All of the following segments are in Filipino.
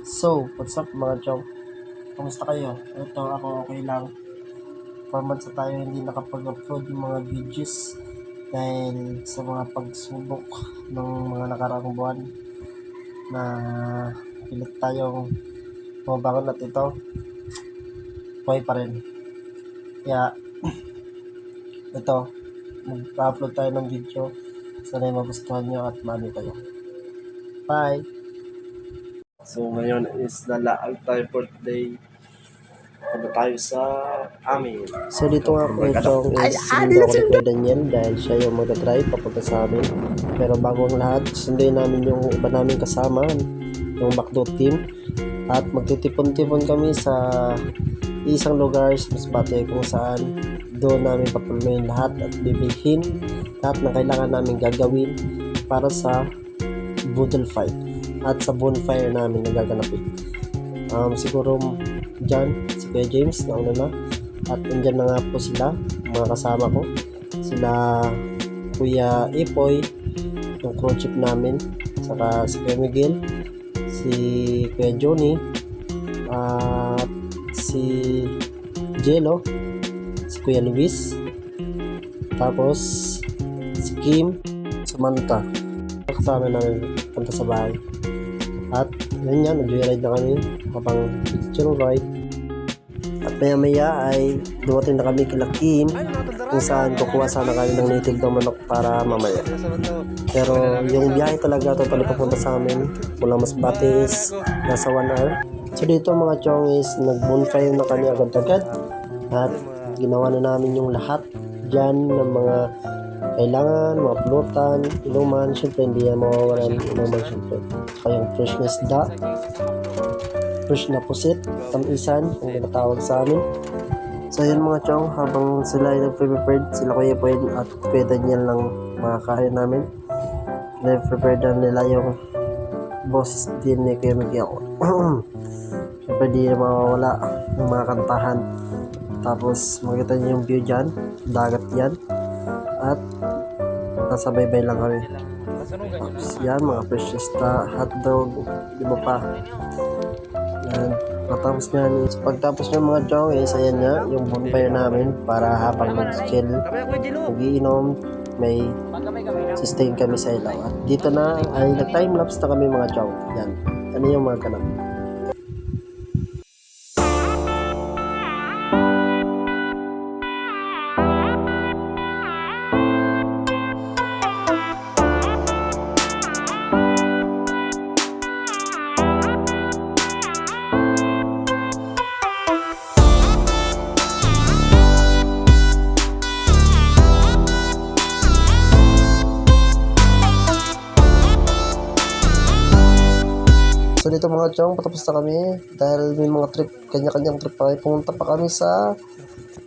So, what's up mga chong? Kamusta kayo? Ito, ako okay lang. 4 months na tayo hindi nakapag-upload yung mga videos dahil sa mga pagsubok ng mga nakaraang buwan na pilit tayong bumabangon at ito, buhay pa rin. Kaya, ito, mag-upload tayo ng video. Sana magustuhan nyo at maano kayo. Bye! So ngayon is lalaag tayo birthday. Ano tayo sa amin. So dito nga po itong is sinundo ako ni Kuya Daniel dahil siya yung mag-drive papunta sa amin. Pero bago ang lahat, sunduin namin yung iba namin kasama, yung McDo team. At magtitipon-tipon kami sa isang lugar sa Masbate kung saan doon namin papulunin lahat at bibilhin lahat na kailangan namin gagawin para sa Boodle Fight at sa bonfire namin na gaganapin. Siguro dyan si Kuya James na una na at andyan na nga po sila, mga kasama ko, sila Kuya Ipoy, yung crew chief namin, saka si Kuya Miguel, si Kuya Johnny, at si Jello, si Kuya Luis, tapos si Kim, Samantha, kasama namin punta sa bahay. At yun yan, nag-joyride na kami habang picture ride. At maya ay dumating na kami kila Kim kung saan kukuha sana kami ng native na manok para mamaya. Pero yung biyahe talaga totally papunta sa amin mula Masbate is nasa 1 hour. So dito mga chong is nag-bonfire na kami agad-agad at ginawa na namin yung lahat dyan ng mga kailangan, mga pulutan, inuman. Siyempre hindi yan mawawalan inuman siyempre. Saka yung fresh na isda, fresh na pusit, tamisan, yung tinatawag sa amin. So yun mga chong, habang sila ay nag-prepared, sila Kuya Pwede at Kuya Daniel lang makakain namin. Nag-prepared na nila yung boses din ni Kuya Miguel. Siyempre di na mawawala yung mga kantahan. Tapos makita niyo yung view dyan, dagat yan. At nasa baybay lang kami. Tapos yan, mga preciousta, hotdog, iba pa. Yan. Patapos nga so pagtapos ng mga chong is ayan nga yung bonfire namin para habang mag-chill, mag-iinom, may sustain kami sa ilaw. At dito na ay nag-timelapse na kami mga chong. Yan. Ano yung mga ganap? So dito mga chong, patapos na kami dahil may mga trip, kanya-kanyang trip pa kami. Pumunta pa kami sa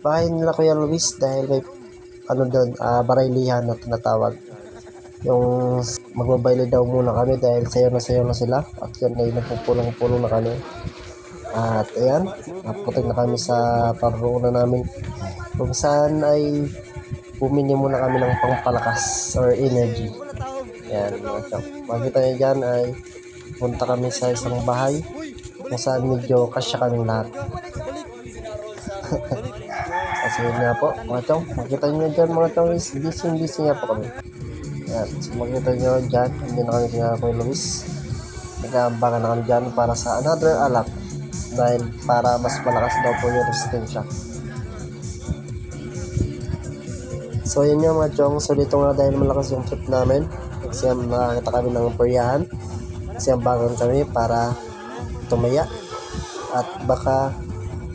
bahay nila Kuya Luis dahil may ano doon, baraylihan na tinatawag. Yung magbabayle daw muna kami dahil sayo na sila at yan ay nagpupulong-pulong na kami. At ayan, naputin na kami sa paruuna namin kung saan ay bumili muna kami ng pangpalakas or energy. Ayan mga chong, makikita nyo dyan ay punta kami sa isang bahay kung saan medyo kasya kaming lahat. Kasi yun nga po mga chong, makita nyo dyan mga chong is busy nga po kami. Ayan, so makita nyo dyan, hindi na kami kaya Kuya Luis, nag-aambangan na kami dyan para sa another alak dahil para mas malakas daw po yung resistensya. So yun nga mga chong, so dito nga dahil malakas yung trip namin kasi nakakita kami ng peryahan. Kasi ambangan kami para tumaya at baka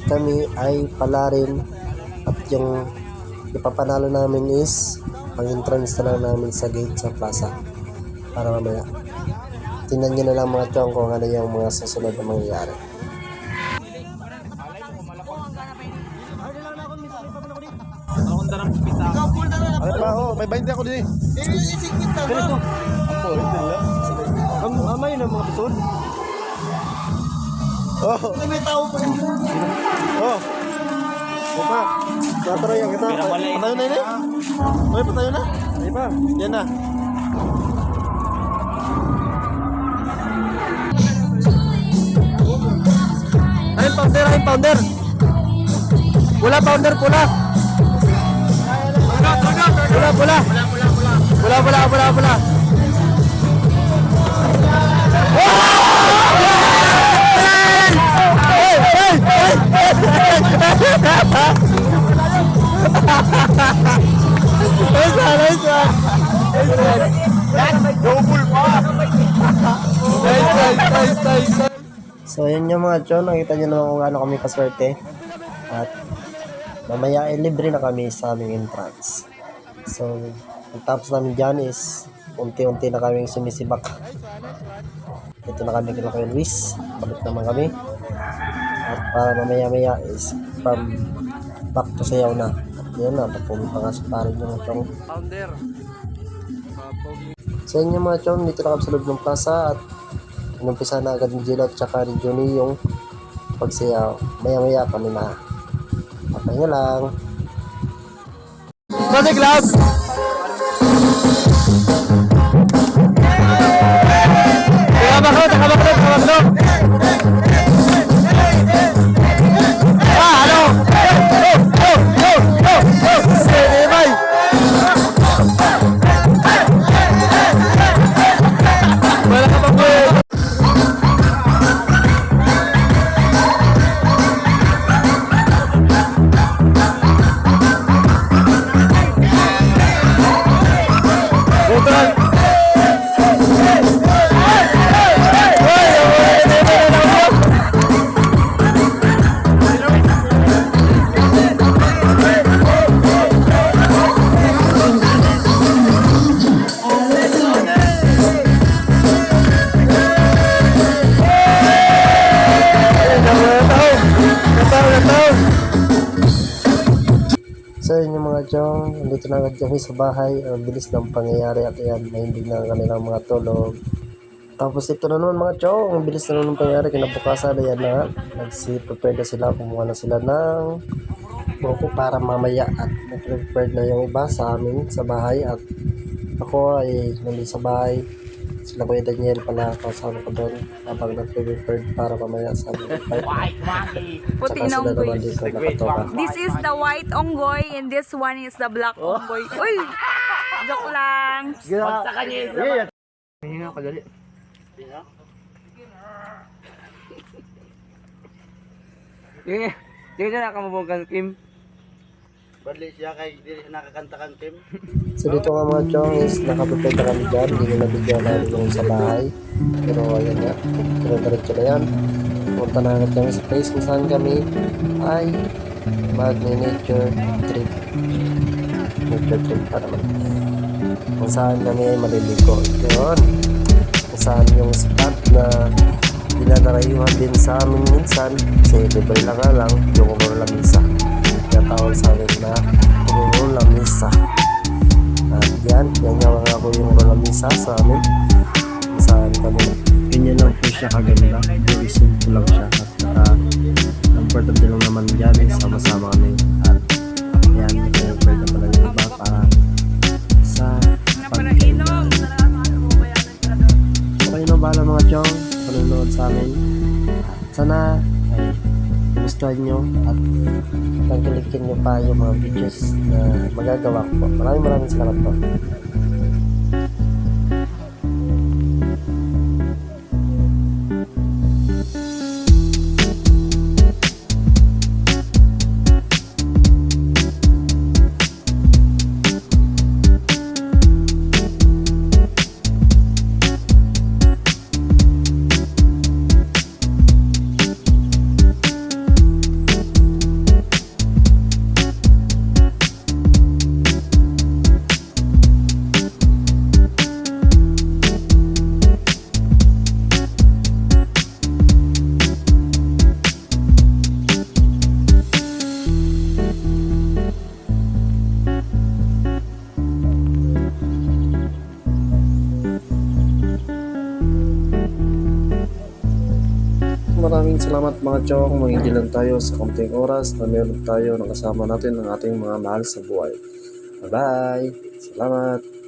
kami ay palarin at yung ipapanalo namin is pang-entrance na lang namin sa gate sa plaza para mamaya. Tingnan nyo na lang mga chong kung ano yung mga susunod na mangyayari. Ano pa ako? May 20 ako din eh. Isigit na ba? Ako, hindi lang. Ang amay na mga pisod. Oh. May tao pa rin. Oh. Opa, tatarayan kita. Patayo na yun eh? Oy, patayo na? Hindi pa. Yan na. pounder, ay pounder. Pula, pounder, pula. Pula, pula. Pula, pula, pula, pula. Double pa. Nice. So yun yung mga chon, nakita nyo naman kung gaano kami kaswerte. At mamaya ay libre na kami sa aming entrance. So, ang tapos namin dyan is unti-unti na kaming sumisibak. Ito na kami kila Kuya Luis. Balik naman kami. At para mamaya-maya is from back to sayaw na. At yun na, pumunta nga sa parin yung chong. Pounder. So yun yung mga chong, dito na kami sa loob ng plaza at inumpisa na agad ni Jill at saka ni Johnny yung pagsayaw. Maya-maya kami na. Papahinga lang. Balik lang. Nakabaklo. Ano? Sige, bye. Wala ka pa po. So yun yung mga chong, nandito na agad kami sa bahay. Ang bilis ng pangyayari at ayan, mahindig na ang kanilang mga tulog. Tapos ito na naman mga chong, ang bilis na naman ng pangyayari. Kinabukasan na yan na, nagsi-prepare na sila, kumuha na sila ng buko para mamaya at nag-prepare na yung iba sa amin sa bahay. At ako ay nandito sa bahay. Sila Kuya Daniel pala, kasama ko doon habang nag-prepare para mamaya sa amin. Puti Tsaka na sila naman unggoy. dito nakatoka. This is the white onggoy and this one is the black onggoy. Uy! Joke lang. Sa kanya isa. Hinga ka dali. Hindi na nakamubugan, Kim. Bali siya kay di siya nakakanta kang Kim. So dito nga mga chong is nakaprepare na kami dyan. Hindi na nabigyan namin yung sa bahay. Pero ayan nga, diretso na yan. Punta na agad kami sa place kung saan kami ay mag-nature trip. Nature trip pa naman. Kung saan kami ay maliligo. Yun. Kung saan yung spot na dinanarayuhan din sa amin minsan. Kasi libre lang nga lang yung Aurora Misa. Tawag sa amin na Aurora Misa. At yan yung ako yung Aurora Misa sa amin. Saan kami. Ganyan lang po siya kaganda. Very simple lang siya. At saka comfortable lang naman dyan. Sama-sama kami. At yan, nag-prepare na pala yung iba para sa pag-inom. Okay na bala mga chong. Panunood sa amin. At sana ay gustuhan nyo at tangkilikin nyo pa yung mga videos na magagawa ko po. Maraming salamat po. Maraming salamat mga chong, mangindilan tayo sa konting oras na meron tayo nakasama natin ng ating mga mahal sa buhay. Bye bye! Salamat!